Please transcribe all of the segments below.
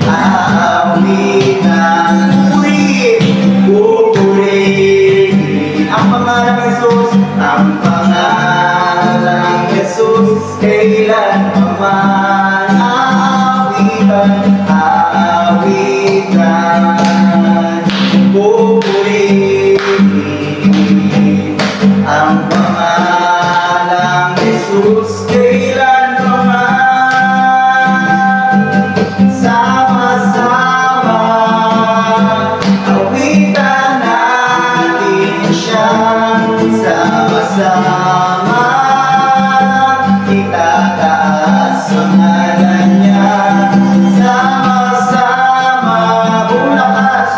aawitan. Pupurihin ang pangalan ng Jesus, ang pangalan ng Jesus, kailanman aawitan, aawitan. Pupurihin ang pangalan ng Jesus, kailanman. Sama-sama awitan natin siya, sama-sama itataas ang ngalan niya, sama-sama buong lakas,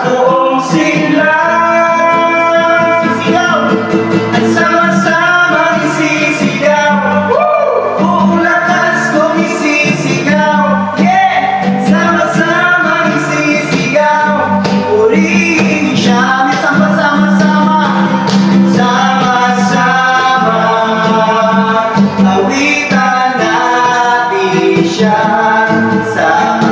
buong sigla, sisigaw at sama-sama isisigaw. Buong lakas kong isisigaw, yeah! Sama-sama isisigaw, purihin siya, may sama-sama, sama-sama awitan natin siya, sama